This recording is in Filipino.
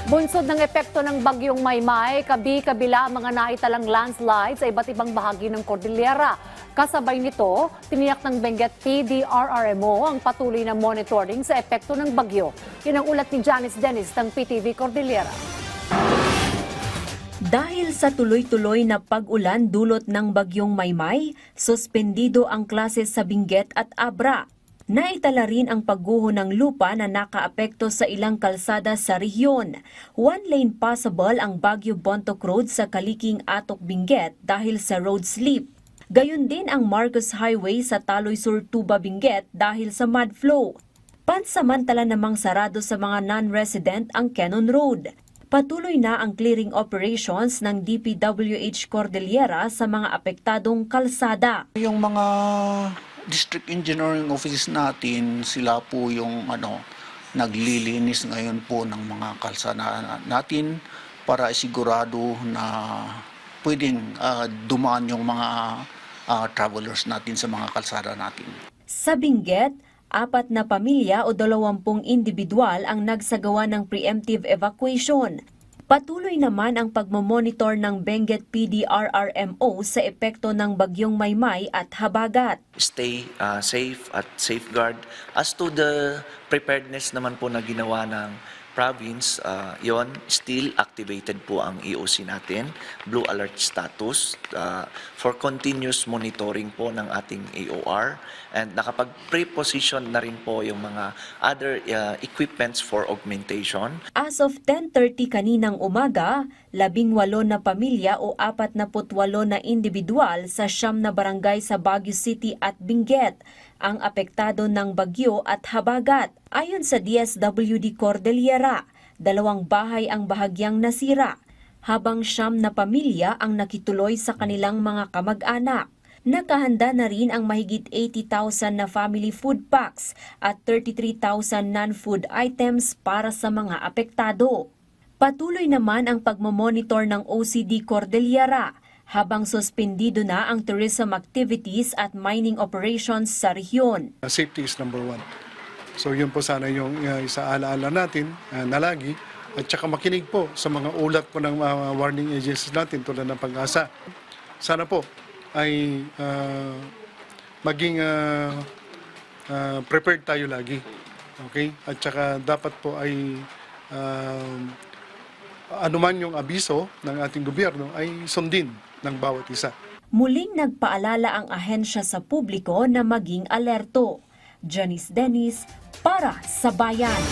Bunsod ng epekto ng bagyong Maymay, kabi-kabila ang mga naitalang landslides sa iba't ibang bahagi ng Cordillera. Kasabay nito, tiniyak ng Benguet PDRRMO ang patuloy na monitoring sa epekto ng bagyo. Yan ang ulat ni Janice Dennis ng PTV Cordillera. Dahil sa tuloy-tuloy na pag-ulan dulot ng bagyong Maymay, suspendido ang klase sa Benguet at Abra. Naitala rin ang pagguho ng lupa na nakaapekto sa ilang kalsada sa rehiyon. One-lane passable ang Baguio Bontoc Road sa Kaliking Atok Benguet dahil sa road slip. Gayon din ang Marcos Highway sa Taloy Sur Tuba Benguet dahil sa mud flow. Pansamantala namang sarado sa mga non-resident ang Cannon Road. Patuloy na ang clearing operations ng DPWH Cordillera sa mga apektadong kalsada. Yung mga district engineering offices natin, sila po yung naglilinis ngayon po ng mga kalsada natin para isigurado na pwedeng dumaan yung mga travelers natin sa mga kalsada natin. Sa Benguet, 4 na pamilya o 20 individual ang nagsagawa ng preemptive evacuation. Patuloy naman ang pagmomonitor ng Benguet PDRRMO sa epekto ng bagyong Maymay at Habagat. Stay safe at safeguard. As to the preparedness naman po na ginawa ng province, yon still activated po ang EOC natin, blue alert status for continuous monitoring po ng ating AOR, and nakapag-pre-position na rin po yung mga other equipments for augmentation. As of 10:30 kaninang umaga, 18 na pamilya o 48 na individual sa 9 na barangay sa Baguio City at Benguet ang apektado ng bagyo at habagat. Ayon sa DSWD Cordillera, 2 bahay ang bahagyang nasira, habang 9 na pamilya ang nakituloy sa kanilang mga kamag-anak. Nakahanda na rin ang mahigit 80,000 na family food packs at 33,000 non-food items para sa mga apektado. Patuloy naman ang pagmomonitor ng OCD Cordillera habang suspendido na ang tourism activities at mining operations sa rehiyon. Safety is number one. So yun po sana yung isaalaala natin na lagi at saka makinig po sa mga ulat po ng warning agencies natin tulad ng Pag-asa. Sana po ay maging prepared tayo lagi. Okay? At saka dapat po ay anuman yung abiso ng ating gobyerno ay sundin ng bawat isa. Muling nagpaalala ang ahensya sa publiko na maging alerto. Janice Dennis para sa Bayan.